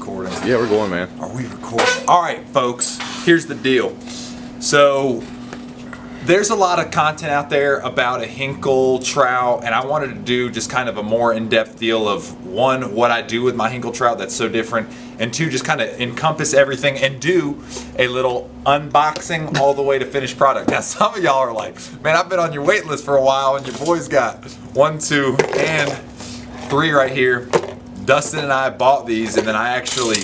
recording? Yeah, we're going, man. Are we recording? All right, folks, here's the deal. So there's a lot of content out there about a Hinkle trout, and I wanted to do just kind of a more in-depth deal of one, what I do with my Hinkle trout that's so different, and two, just kind of encompass everything and do a little unboxing all the way to finished product. Now, some of y'all are like, man, I've been on your wait list for a while, and your boy's got 1, 2, and 3 right here. Dustin and I bought these, and then I actually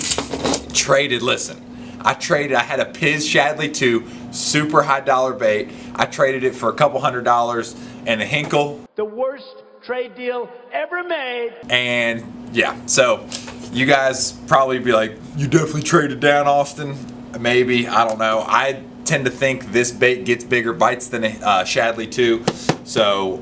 traded. Listen, I had a Piz Shadley 2, super high dollar bait. I traded it for a couple $100 and a Hinkle. The worst trade deal ever made. And yeah, so you guys probably be like, you definitely traded down, Austin. Maybe, I don't know. I tend to think this bait gets bigger bites than a Shadley 2. So,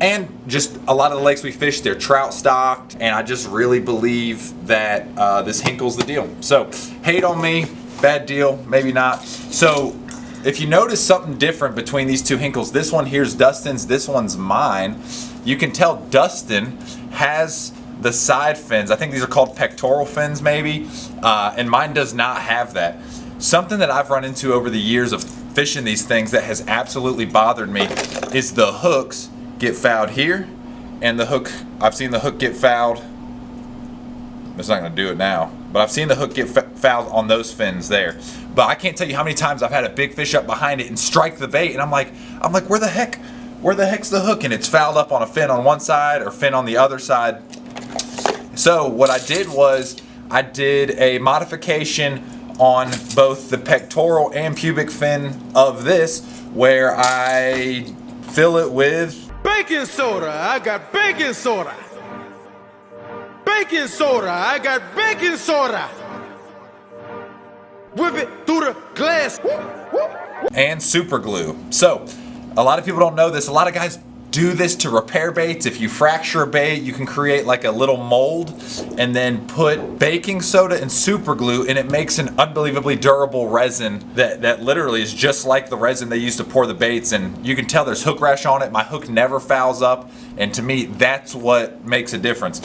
and just a lot of the lakes we fish, they're trout stocked, and I just really believe that this Hinkle's the deal. So, hate on me, bad deal, maybe not. So, if you notice something different between these two Hinkles, this one here's Dustin's, this one's mine. You can tell Dustin has the side fins. I think these are called pectoral fins maybe, and mine does not have that. Something that I've run into over the years of fishing these things that has absolutely bothered me is the hooks get fouled here, and the hook, I've seen the hook get fouled. It's not going to do it now, but I've seen the hook get fouled on those fins there. But I can't tell you how many times I've had a big fish up behind it and strike the bait, and I'm like, where the heck's the hook? And it's fouled up on a fin on one side or fin on the other side. So what I did was I did a modification on both the pectoral and pubic fin of this, where I fill it with baking soda. I got baking soda. Baking soda. I got baking soda. Whip it through the glass. and super glue. So a lot of people don't know this. A lot of guys do this to repair baits. If you fracture a bait, you can create like a little mold and then put baking soda and super glue, and it makes an unbelievably durable resin that literally is just like the resin they use to pour the baits. And you can tell there's hook rash on it. My hook never fouls up, and to me that's what makes a difference.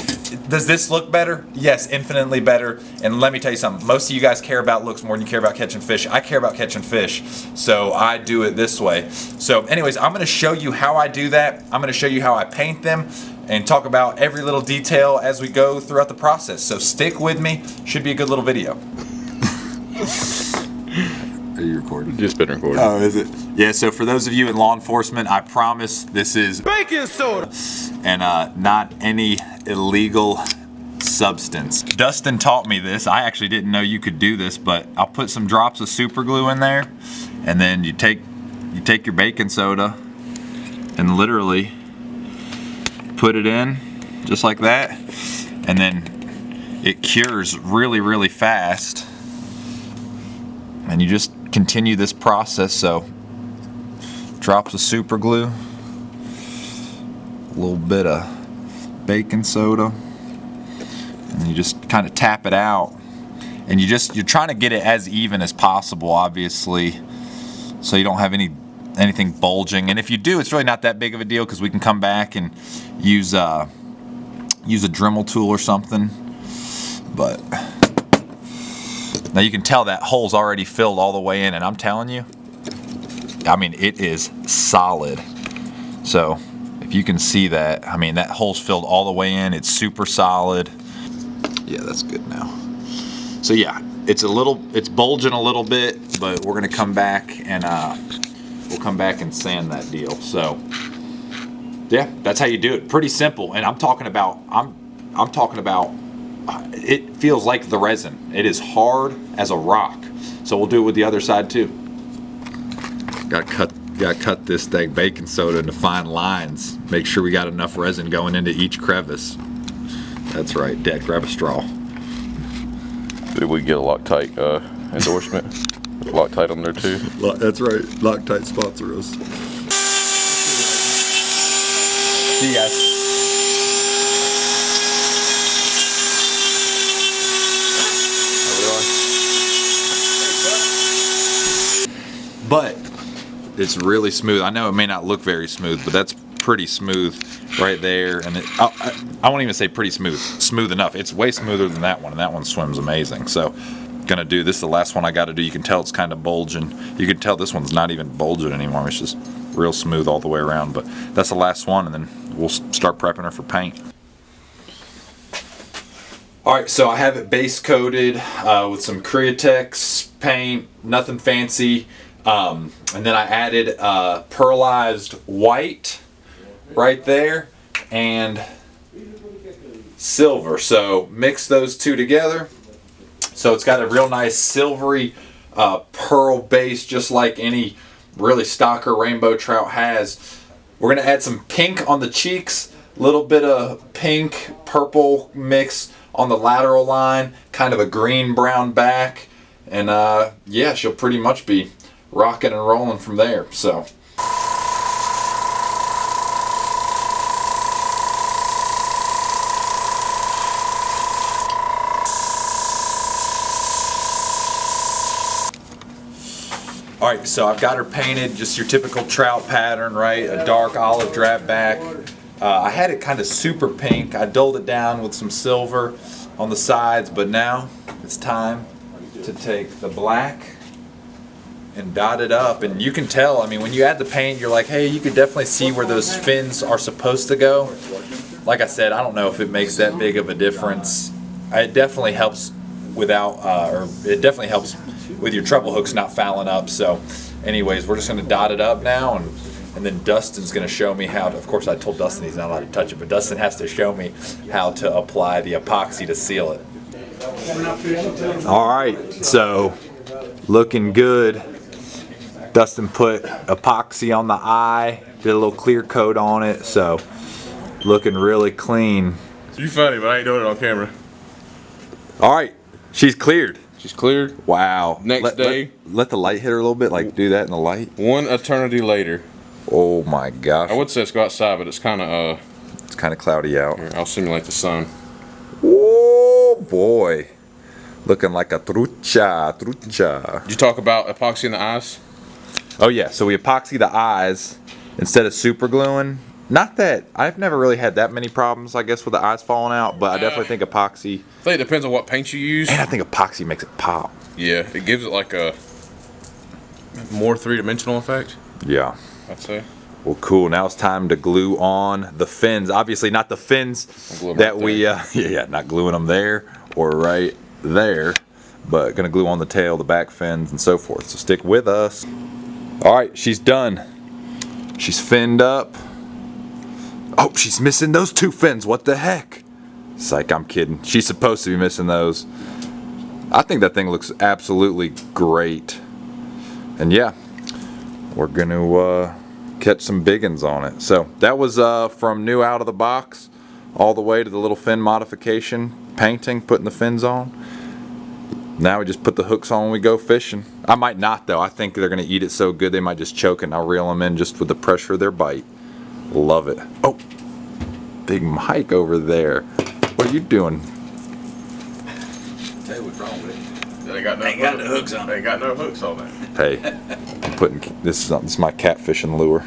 Does this look better? Yes, infinitely better. And let me tell you something, most of you guys care about looks more than you care about catching fish. I care about catching fish, so I do it this way. So anyways, I'm going to show you how I do that. I'm going to show you how I paint them and talk about every little detail as we go throughout the process. So stick with me. Should be a good little video. Are you recording? Just been recording. Oh, is it? Yeah, so for those of you in law enforcement, I promise this is Baking soda. and not any illegal substance. Dustin taught me this. I actually didn't know you could do this, but I'll put some drops of super glue in there, and then you take your baking soda and literally put it in just like that, and then it cures really, really fast, and you just continue this process. So drops of super glue, a little bit of baking soda, and you just kind of tap it out, and you're trying to get it as even as possible, obviously, so you don't have anything bulging. And if you do, it's really not that big of a deal, because we can come back and use a Dremel tool or something. But now you can tell that hole's already filled all the way in, and I'm telling you, I mean, it is solid. So if you can see that, I mean, that hole's filled all the way in. It's super solid. Yeah, that's good now. So yeah, it's bulging a little bit, but we're gonna come back and we'll come back and sand that deal. So yeah, that's how you do it. Pretty simple. And I'm talking about it feels like the resin. It is hard as a rock. So we'll do it with the other side too. Gotta cut this dang baking soda into fine lines. Make sure we got enough resin going into each crevice. That's right, Dad, grab a straw. Did we get a Loctite endorsement? Loctite on there too? That's right, Loctite sponsor us. See you guys. But it's really smooth. I know it may not look very smooth, but that's pretty smooth. right there, and I won't even say pretty smooth enough. It's way smoother than that one, and that one swims amazing. So gonna do this, the last one I got to do. You can tell it's kind of bulging. You can tell this one's not even bulging anymore. It's just real smooth all the way around. But that's the last one, and then we'll start prepping her for paint. All right, so I have it base coated with some Createx paint, nothing fancy, and then I added pearlized white right there and silver. So mix those two together. So it's got a real nice silvery pearl base, just like any really stocker rainbow trout has. We're gonna add some pink on the cheeks, a little bit of pink purple mix on the lateral line, kind of a green brown back, and yeah, she'll pretty much be rocking and rolling from there. So all right, so I've got her painted, just your typical trout pattern, right? A dark olive drab back. I had it kind of super pink. I dulled it down with some silver on the sides, but now it's time to take the black and dot it up. And you can tell, I mean, when you add the paint, you're like, hey, you could definitely see where those fins are supposed to go. Like I said, I don't know if it makes that big of a difference. It definitely helps it definitely helps with your treble hooks not fouling up. So anyways, we're just gonna dot it up now, and then Dustin's gonna show me how to, of course I told Dustin he's not allowed to touch it, but Dustin has to show me how to apply the epoxy to seal it. All right, so looking good. Dustin put epoxy on the eye, did a little clear coat on it, so looking really clean. You funny, but I ain't doing it on camera. All right, she's cleared. She's cleared. Wow. Next day. Let the light hit her a little bit, like do that in the light. One eternity later. Oh my gosh. I would say let's go outside, but it's kind of It's kind of cloudy out. I'll simulate the sun. Oh boy. Looking like a trucha. Did you talk about epoxy in the eyes? Oh yeah, so we epoxy the eyes instead of super gluing. Not that, I've never really had that many problems, I guess, with the eyes falling out, but I definitely think epoxy, I think it depends on what paint you use. and I think epoxy makes it pop. Yeah, it gives it like a more three-dimensional effect, Yeah. I'd say. Well, cool. Now it's time to glue on the fins. Obviously, not the fins glue 'em that right we, yeah, not gluing them there or right there, but gonna glue on the tail, the back fins, and so forth. So stick with us. All right, she's done. She's finned up. Oh, she's missing those two fins. What the heck? Psych, I'm kidding. She's supposed to be missing those. I think that thing looks absolutely great. And yeah, we're gonna catch some biggins on it. So that was from new out of the box all the way to the little fin modification, painting, putting the fins on. Now we just put the hooks on when we go fishing. I might not though. I think they're gonna eat it so good they might just choke it, and I'll reel them in just with the pressure of their bite. Love it. Oh, Big Mike over there. What are you doing? Tell you what's wrong with it. They got no hooks on it. They got no hooks on it. Hey, this is my catfishing lure.